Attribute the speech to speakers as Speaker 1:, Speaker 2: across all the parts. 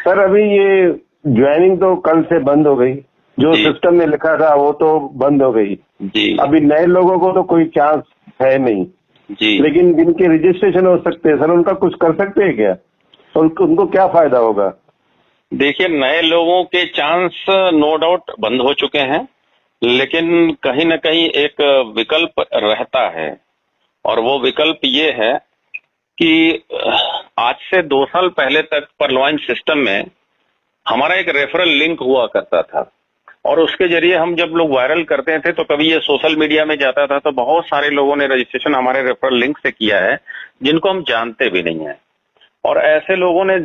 Speaker 1: Sir अभी ये joining तो कल से बंद हो गई, जो सिस्टम में लिखा था वो तो बंद हो गई
Speaker 2: जी।
Speaker 1: अभी नए लोगों को तो कोई चांस है नहीं
Speaker 2: जी।
Speaker 1: लेकिन जिनके रजिस्ट्रेशन हो सकते हैं सर, उनका कुछ कर सकते हैं क्या? तो उनको क्या फायदा होगा?
Speaker 2: देखिए, नए लोगों के चांस नो डाउट बंद हो चुके हैं, लेकिन कहीं ना कहीं एक विकल्प रहता है, और वो विकल्प ये है कि आज से 2 साल पहले तक परलवाइन सिस्टम में हमारा एक रेफरल लिंक हुआ करता था, और उसके जरिए हम जब लोग वायरल करते थे तो कभी ये सोशल मीडिया में जाता था तो बहुत सारे लोगों ने रजिस्ट्रेशन हमारे रेफरल लिंक से किया है जिनको हम जानते भी नहीं है, और ऐसे लोगों ने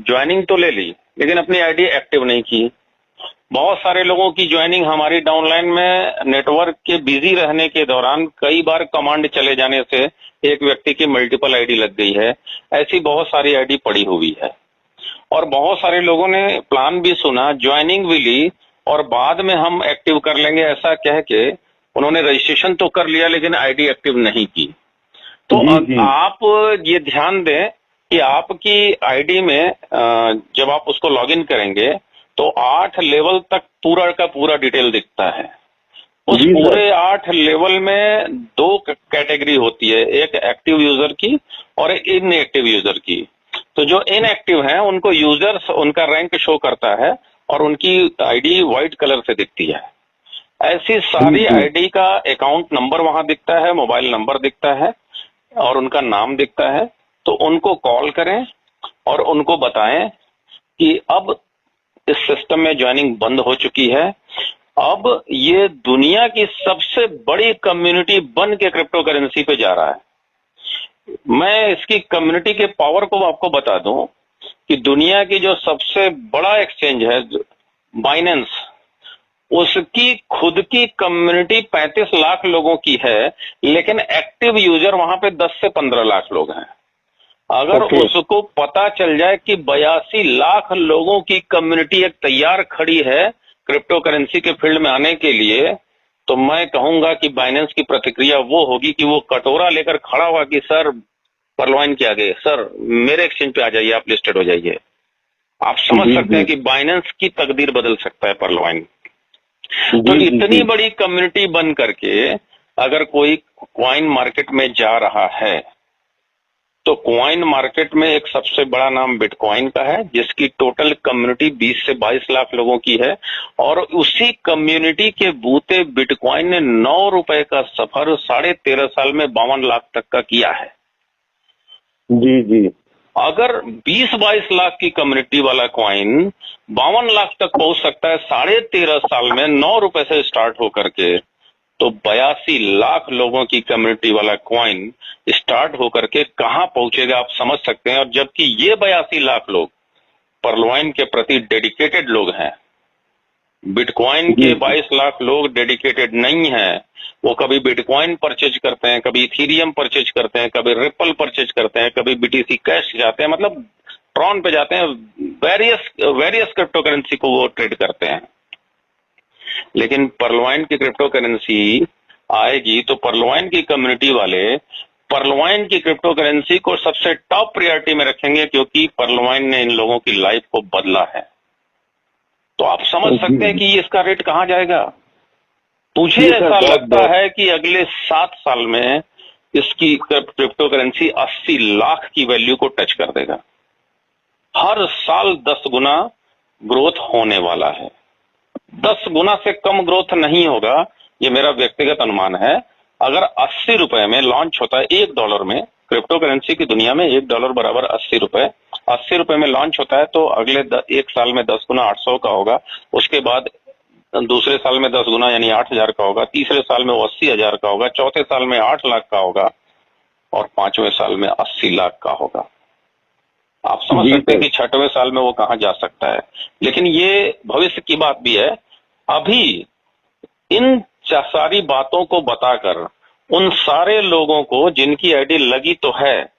Speaker 2: ज्वाइनिंग तो ले ली लेकिन अपनी आईडी एक्टिव नहीं की। बहुत सारे लोगों की ज्वाइनिंग हमारी डाउनलाइन में नेटवर्क के बिजी रहने के दौरान कई बार कमांड चले जाने से एक व्यक्ति की मल्टीपल आईडी लग गई है। ऐसी बहुत सारी आईडी पड़ी हुई है, और बहुत सारे लोगों ने प्लान भी सुना, ज्वाइनिंग भी ली, और बाद में हम एक्टिव कर लेंगे ऐसा कह के उन्होंने रजिस्ट्रेशन तो कर लिया लेकिन आईडी एक्टिव नहीं की। तो आप ये ध्यान दें कि आपकी आईडी में जब आप उसको लॉगिन करेंगे तो 8 लेवल तक पूरा का पूरा डिटेल दिखता है। उस पूरे 8 लेवल में 2 कैटेगरी होती है, एक एक्टिव यूजर की और एक इनएक्टिव यूजर की। तो जो इनएक्टिव हैं उनको यूजर्स उनका रैंक शो करता है और उनकी आईडी व्हाइट कलर से दिखती है। ऐसी सारी आईडी का अकाउंट नंबर वहां दिखता है, मोबाइल नंबर दिखता है और उनका नाम दिखता है। तो उनको कॉल करें और उनको बताएं कि अब इस सिस्टम में ज्वाइनिंग बंद हो चुकी है। अब ये दुनिया की सबसे बड़ी कम्युनिटी बन के क्रिप्टो करेंसी पे जा रहा है। मैं इसकी कम्युनिटी के पावर को आपको बता दूं कि दुनिया की जो सबसे बड़ा एक्सचेंज है बाइनेंस, उसकी खुद की कम्युनिटी 35 लाख लोगों की है, लेकिन एक्टिव यूजर वहां पे 10 से 15 लाख लोग हैं। अगर उसको पता चल जाए कि 82 लाख लोगों की कम्युनिटी एक तैयार खड़ी है क्रिप्टो करेंसी के फील्ड में आने के लिए, तो मैं कहूंगा कि बाइनेंस की प्रतिक्रिया वो होगी कि वो कटोरा लेकर खड़ा हुआ कि सर परलवाइन के आगे, सर मेरे एक्सचेंज पे आ जाइए, आप लिस्टेड हो जाइए। आप समझ सकते हैं कि बाइनेंस की तकदीर बदल सकता है परलवाइन। तो इतनी बड़ी कम्युनिटी बन करके अगर कोई कॉइन मार्केट में जा रहा है तो कॉइन मार्केट में एक सबसे बड़ा नाम बिटकॉइन का है, जिसकी टोटल कम्युनिटी 20 से 22 लाख लोगों की है, और उसी कम्युनिटी के बूते बिटकॉइन ने 9 रुपए का सफर 13.5 साल में 52 लाख तक का किया है।
Speaker 1: जी जी।
Speaker 2: अगर 20-22 लाख की कम्युनिटी वाला कॉइन 52 लाख तक पहुंच सकता है 13.5 साल में 9 रुपए से स्टार्ट होकर के, तो 82 लाख लोगों की कम्युनिटी वाला कॉइन स्टार्ट होकर के कहां पहुंचेगा आप समझ सकते हैं। और जबकि ये 82 लाख लोग परलवाइन के प्रति डेडिकेटेड लोग हैं, बिटकॉइन के 22 लाख लोग डेडिकेटेड नहीं हैं। वो कभी बिटकॉइन परचेज करते हैं, कभी इथीरियम परचेज करते हैं, कभी रिपल परचेज करते हैं, कभी बीटीसी कैश जाते हैं, मतलब ट्रॉन पे जाते हैं, वेरियस क्रिप्टो करेंसी को वो ट्रेड करते हैं। लेकिन परलवाइन की क्रिप्टो करेंसी आएगी तो परलवाइन की कम्युनिटी वाले परलवाइन की क्रिप्टो करेंसी को सबसे टॉप प्रायोरिटी में रखेंगे, क्योंकि परलवाइन ने इन लोगों की लाइफ को बदला है। तो आप समझ सकते हैं कि इसका रेट कहां जाएगा। मुझे ऐसा लगता है कि अगले 7 साल में इसकी क्रिप्टो करेंसी 80 लाख की वैल्यू को टच कर देगा। हर साल 10 गुना ग्रोथ होने वाला है। 10 गुना से कम ग्रोथ नहीं होगा, ये मेरा व्यक्तिगत अनुमान है। अगर 80 रुपए में लॉन्च होता है, $1 में, क्रिप्टो करेंसी की दुनिया में $1 बराबर 80 रुपए, 80 रुपए में लॉन्च होता है तो अगले 1 साल में 10 गुना 800 का होगा, उसके बाद दूसरे साल में 10 गुना यानी 8,000 का होगा, तीसरे साल में वो 80,000 का होगा, चौथे साल में 8 लाख का होगा और 5वें साल में 80 लाख का होगा। आप समझ सकते हैं कि 6वें साल में वो कहां जा सकता है। लेकिन ये भविष्य की बात भी है। अभी इन सारी बातों को बताकर उन सारे लोगों को जिनकी आईडी लगी तो है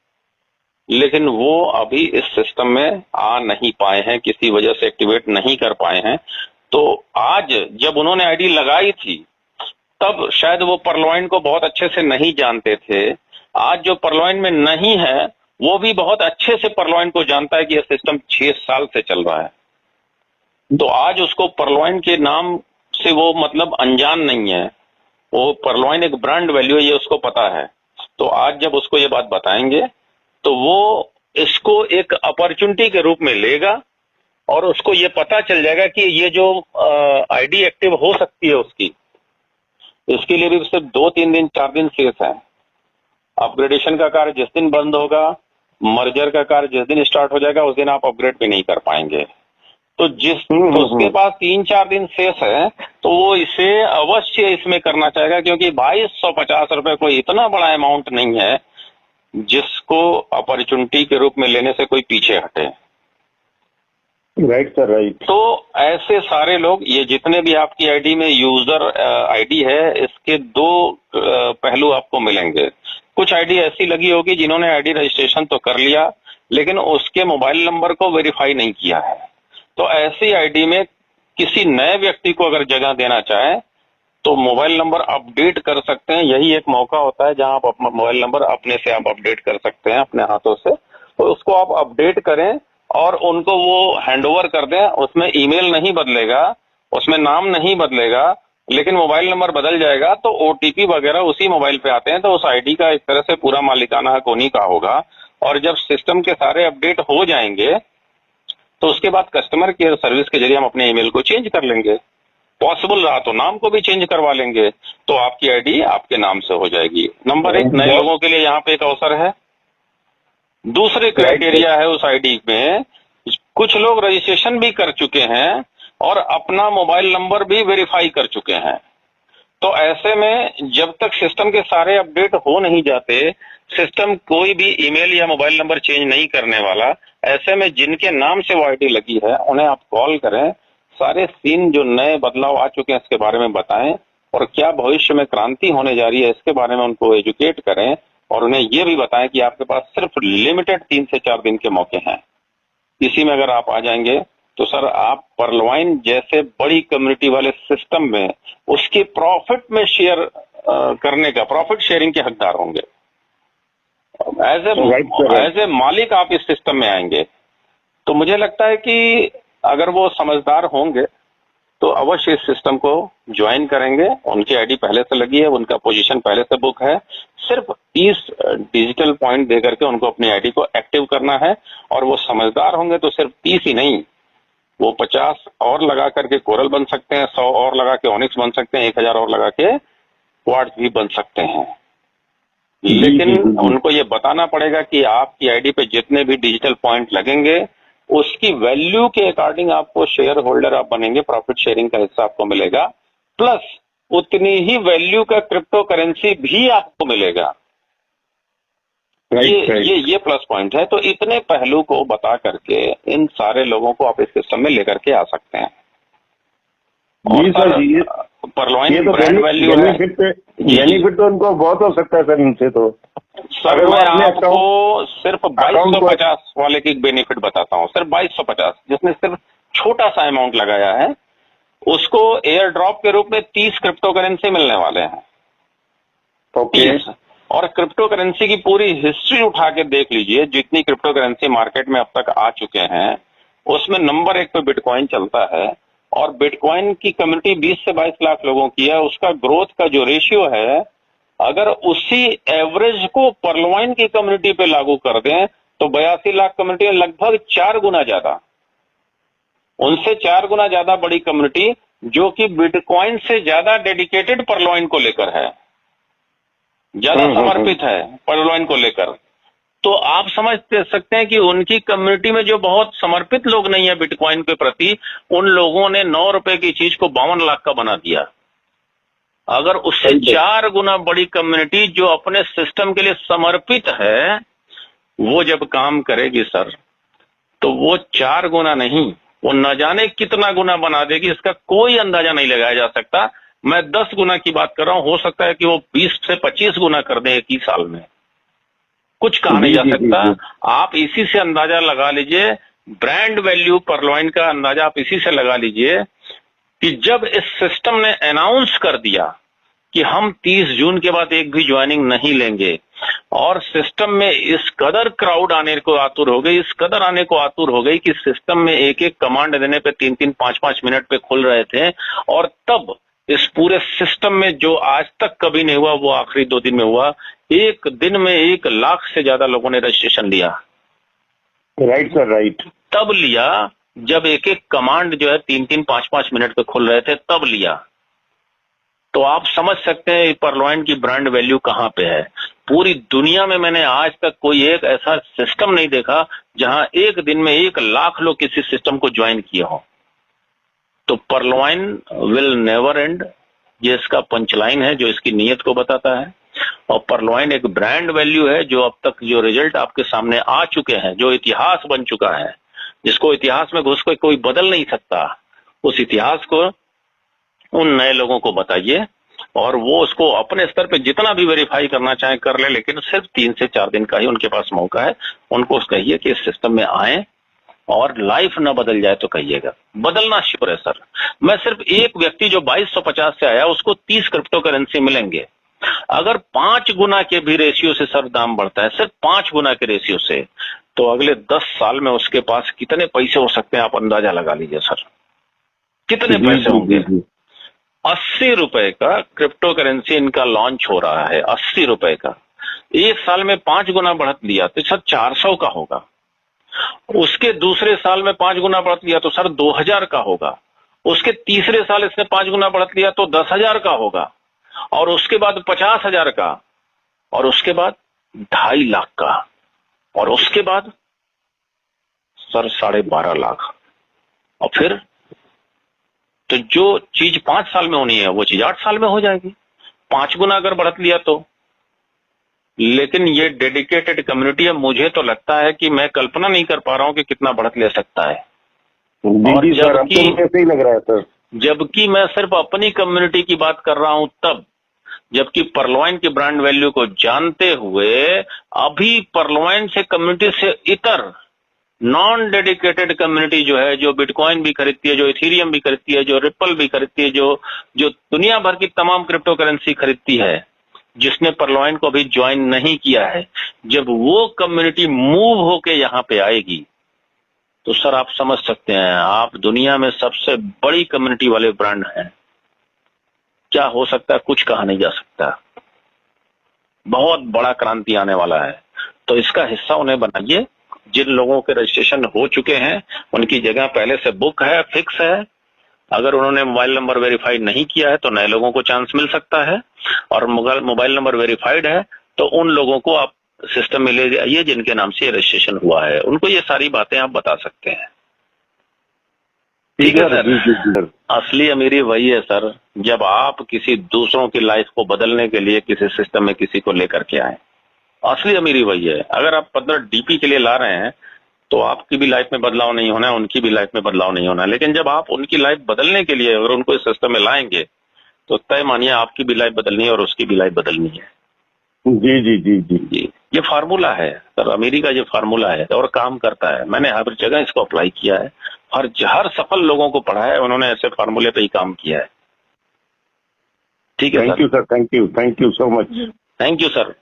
Speaker 2: लेकिन वो अभी इस सिस्टम में आ नहीं पाए हैं, किसी वजह से एक्टिवेट नहीं कर पाए हैं, तो आज जब उन्होंने आईडी लगाई थी तब शायद वो परलवाइन को बहुत अच्छे से नहीं जानते थे। आज जो परलवाइन में नहीं है वो भी बहुत अच्छे से परलॉइन को जानता है कि यह सिस्टम 6 साल से चल रहा है। तो आज उसको परलॉइन के नाम से वो मतलब अनजान नहीं है, वो परलॉइन एक ब्रांड वैल्यू है, ये उसको पता है। तो आज जब उसको ये बात बताएंगे तो वो इसको एक अपॉर्चुनिटी के रूप में लेगा और उसको ये पता चल जाएगा कि ये जो आईडी एक्टिव हो सकती है उसकी, इसके लिए भी सिर्फ 2-3 दिन 4 दिन शेष है। अपग्रेडेशन का कार्य जिस दिन बंद होगा, मर्जर का कार्य जिस दिन स्टार्ट हो जाएगा, उस दिन आप अपग्रेड भी नहीं कर पाएंगे। तो तो उसके पास 3-4 दिन शेष है, तो वो इसे अवश्य इसमें करना चाहेगा, क्योंकि 2250 रुपए कोई इतना बड़ा अमाउंट नहीं है जिसको अपॉर्चुनिटी के रूप में लेने से कोई पीछे हटे।
Speaker 1: Right sir, right.
Speaker 2: तो ऐसे सारे लोग, ये जितने भी आपकी आईडी में यूजर आईडी है, इसके 2 पहलू आपको मिलेंगे। कुछ आईडी ऐसी लगी होगी जिन्होंने आईडी रजिस्ट्रेशन तो कर लिया लेकिन उसके मोबाइल नंबर को वेरीफाई नहीं किया है। तो ऐसी आईडी में किसी नए व्यक्ति को अगर जगह देना चाहे तो मोबाइल नंबर अपडेट कर सकते हैं। यही एक मौका होता है जहां आप अपना मोबाइल नंबर अपने से आप अपडेट कर सकते हैं अपने हाथों से। तो उसको आप अपडेट करें और उनको वो हैंडओवर कर दें। उसमें ईमेल नहीं बदलेगा, उसमें नाम नहीं बदलेगा, लेकिन मोबाइल नंबर बदल जाएगा। तो ओटीपी वगैरह उसी मोबाइल पे आते हैं, तो उस आईडी का एक तरह से पूरा मालिकाना हक उन्हीं का होगा। और जब सिस्टम के सारे अपडेट हो जाएंगे तो उसके बाद कस्टमर केयर सर्विस के जरिए हम अपने ईमेल को चेंज कर लेंगे। पॉसिबल रहा तो नाम को भी चेंज करवा लेंगे, तो आपकी आईडी आपके नाम से हो जाएगी। नंबर 1, नए लोगों के लिए यहाँ पे एक अवसर है। दूसरे क्राइटेरिया है उस आईडी में, कुछ लोग रजिस्ट्रेशन भी कर चुके हैं और अपना मोबाइल नंबर भी वेरीफाई कर चुके हैं। तो ऐसे में जब तक सिस्टम के सारे अपडेट हो नहीं जाते, सिस्टम कोई भी ईमेल या मोबाइल नंबर चेंज नहीं करने वाला। ऐसे में जिनके नाम से वो आईडी लगी है उन्हें आप कॉल करें, सारे सीन जो नए बदलाव आ चुके हैं इसके बारे में बताएं और क्या भविष्य में क्रांति होने जा रही है इसके बारे में उनको एजुकेट करें। और उन्हें ये भी बताएं कि आपके पास सिर्फ लिमिटेड 3 से 4 दिन के मौके हैं। इसी में अगर आप आ जाएंगे तो सर आप परलॉइन जैसे बड़ी कम्युनिटी वाले सिस्टम में उसकी प्रॉफिट में शेयर करने का, प्रॉफिट शेयरिंग के हकदार होंगे। एज ए मालिक आप इस सिस्टम में आएंगे। तो मुझे लगता है कि अगर वो समझदार होंगे तो अवश्य इस सिस्टम को ज्वाइन करेंगे। उनकी आईडी पहले से लगी है, उनका पोजीशन पहले से बुक है। सिर्फ 30 डिजिटल पॉइंट देकर के उनको अपनी आईडी को एक्टिव करना है। और वो समझदार होंगे तो सिर्फ 30 ही नहीं, वो 50 और लगा करके कोरल बन सकते हैं, 100 और लगा के ऑनिक्स बन सकते हैं, 1000 और लगा के क्वार्ट्ज भी बन सकते हैं। लेकिन उनको ये बताना पड़ेगा कि आपकी आईडी पे जितने भी डिजिटल पॉइंट लगेंगे उसकी वैल्यू के अकॉर्डिंग आपको शेयर होल्डर आप बनेंगे, प्रॉफिट शेयरिंग का हिस्सा आपको मिलेगा, प्लस उतनी ही वैल्यू का क्रिप्टो करेंसी भी आपको मिलेगा। ये प्लस पॉइंट है। तो इतने पहलू को बता करके इन सारे लोगों को आप इस सिस्टम में लेकर के आ सकते हैं।
Speaker 1: जी सर, जी
Speaker 2: परलॉइन ब्रांड वैल्यू है,
Speaker 1: बेनिफिट तो उनको बहुत हो सकता है सर इनसे। तो
Speaker 2: सर मैं आपको सिर्फ 2250 वाले की बेनिफिट बताता हूँ। सिर्फ 2250, जिसने सिर्फ छोटा सा अमाउंट लगाया है, उसको एयर ड्रॉप के रूप में 30 क्रिप्टो करेंसी मिलने वाले हैं।
Speaker 1: ओके।
Speaker 2: और क्रिप्टो करेंसी की पूरी हिस्ट्री उठा के देख लीजिए, जितनी क्रिप्टो करेंसी मार्केट में अब तक आ चुके हैं उसमें नंबर 1 पे बिटकॉइन चलता है। और बिटकॉइन की कम्युनिटी 20 से 22 लाख लोगों की है। उसका ग्रोथ का जो रेशियो है, अगर उसी एवरेज को परलॉइन की कम्युनिटी पे लागू कर दें तो 82 लाख कम्युनिटी है, लगभग 4 गुना ज्यादा, उनसे 4 गुना ज्यादा बड़ी कम्युनिटी जो कि बिटकॉइन से ज्यादा डेडिकेटेड परलॉइन को लेकर है, ज्यादा समर्पित है परलॉइन को लेकर। तो आप समझ सकते हैं कि उनकी कम्युनिटी में जो बहुत समर्पित लोग नहीं है बिटकॉइन के प्रति, उन लोगों ने 9 रुपए की चीज को 52 लाख का बना दिया। अगर उससे 4 गुना बड़ी कम्युनिटी जो अपने सिस्टम के लिए समर्पित है, वो जब काम करेगी सर, तो वो 4 गुना नहीं, वो न जाने कितना गुना बना देगी, इसका कोई अंदाजा नहीं लगाया जा सकता। मैं 10 गुना की बात कर रहा हूं, हो सकता है कि वो 20 से 25 गुना कर दें 1 ही साल में, कुछ कहा नहीं जा सकता। आप इसी से अंदाजा लगा लीजिए, ब्रांड वैल्यू परलॉइन का अंदाजा आप इसी से लगा लीजिए कि जब इस सिस्टम ने अनाउंस कर दिया कि हम 30 जून के बाद एक भी ज्वाइनिंग नहीं लेंगे, और सिस्टम में इस कदर क्राउड आने को आतुर हो गई, इस कदर आने को आतुर हो गई कि सिस्टम में एक एक कमांड देने पे 3-3, 5-5 मिनट पे खुल रहे थे। और तब इस पूरे सिस्टम में जो आज तक कभी नहीं हुआ वो आखिरी 2 दिन में हुआ। एक दिन में 1 लाख से ज्यादा लोगों ने रजिस्ट्रेशन लिया।
Speaker 1: Right sir, right.
Speaker 2: तब लिया जब एक एक कमांड जो है 3-3, 5-5 मिनट पे खुल रहे थे, तब लिया। तो आप समझ सकते हैं परलॉइन की ब्रांड वैल्यू कहां पे है। पूरी दुनिया में मैंने आज तक कोई एक ऐसा सिस्टम नहीं देखा जहां एक दिन में 1 लाख लोग किसी सिस्टम को ज्वाइन किए हों। तो परलॉइन विल नेवर एंड, ये इसका पंचलाइन है जो इसकी नीयत को बताता है। और परलॉइन एक ब्रांड वैल्यू है जो अब तक जो रिजल्ट आपके सामने आ चुके हैं, जो इतिहास बन चुका है, जिसको इतिहास में घुस के कोई बदल नहीं सकता, उस इतिहास को उन नए लोगों को बताइए और वो उसको अपने स्तर पे जितना भी वेरीफाई करना चाहे कर ले, लेकिन सिर्फ 3 से 4 दिन का ही उनके पास मौका है। उनको कहिए कि इस सिस्टम में आए, और लाइफ ना बदल जाए तो कहिएगा। बदलना श्योर है सर। मैं सिर्फ एक व्यक्ति जो 2250 से आया उसको 30 क्रिप्टो करेंसी मिलेंगे। अगर 5 गुना के भी रेशियो से सर दाम बढ़ता है, सिर्फ 5 गुना के रेशियो से, तो अगले 10 साल में उसके पास कितने पैसे हो सकते हैं आप अंदाजा लगा लीजिए सर, कितने पैसे होंगे। 80 रुपए का क्रिप्टो करेंसी इनका लॉन्च हो रहा है, 80 रुपए का। 1 साल में 5 गुना बढ़त लिया तो सर 400 का होगा। उसके दूसरे साल में 5 गुना बढ़त लिया तो सर 2000 का होगा। उसके तीसरे साल इसने 5 गुना बढ़त लिया तो 10,000 का होगा, और उसके बाद 50,000 का, और उसके बाद 2.5 लाख का, और उसके बाद सर 12.5 लाख। और फिर तो जो चीज 5 साल में होनी है वो चीज 8 साल में हो जाएगी, 5 गुना अगर बढ़त लिया तो। लेकिन ये डेडिकेटेड कम्युनिटी है, मुझे तो लगता है कि मैं कल्पना नहीं कर पा रहा हूं कि कितना बढ़त ले सकता है।
Speaker 1: और जबकि लग रहा है सर,
Speaker 2: जबकि मैं सिर्फ अपनी कम्युनिटी की बात कर रहा हूं तब, जबकि परलॉइन की ब्रांड वैल्यू को जानते हुए अभी परलॉइन से कम्युनिटी से इतर नॉन डेडिकेटेड कम्युनिटी जो है, जो बिटकॉइन भी खरीदती है, जो इथेरियम भी खरीदती है, जो रिपल भी खरीदती है, जो दुनिया भर की तमाम क्रिप्टो करेंसी खरीदती है, जिसने परलॉइन को अभी ज्वाइन नहीं किया है, जब वो कम्युनिटी मूव होके यहां पे आएगी तो सर आप समझ सकते हैं आप दुनिया में सबसे बड़ी कम्युनिटी वाले ब्रांड हैं। क्या हो सकता है, कुछ कहा नहीं जा सकता। बहुत बड़ा क्रांति आने वाला है। तो इसका हिस्सा उन्हें बनाइए। जिन लोगों के रजिस्ट्रेशन हो चुके हैं उनकी जगह पहले से बुक है, फिक्स है। अगर उन्होंने मोबाइल नंबर वेरीफाइड नहीं किया है तो नए लोगों को चांस मिल सकता है, और मोबाइल नंबर वेरीफाइड है तो उन लोगों को आप सिस्टम में ले जाइए जिनके नाम से रजिस्ट्रेशन हुआ है, उनको ये सारी बातें आप बता सकते हैं। ठीक है सर। असली अमीरी वही है सर जब आप किसी दूसरों की लाइफ को बदलने के लिए किसी सिस्टम में किसी को लेकर के आए। असली अमीरी वही है। अगर आप 15 डीपी के लिए ला रहे हैं तो आपकी भी लाइफ में बदलाव नहीं होना है, उनकी भी लाइफ में बदलाव नहीं होना है। लेकिन जब आप उनकी लाइफ बदलने के लिए अगर उनको इस सिस्टम में लाएंगे तो तय मानिए आपकी भी लाइफ बदलनी है और उसकी भी लाइफ बदलनी है।
Speaker 1: जी जी जी जी जी,
Speaker 2: ये फार्मूला है सर, अमीरी का ये फार्मूला है और काम करता है। मैंने हर जगह इसको अप्लाई किया है, हर सफल लोगों को पढ़ा है, उन्होंने ऐसे फार्मूले पे ही काम किया है। ठीक है,
Speaker 1: thank you sir, thank you so much.
Speaker 2: Thank you sir.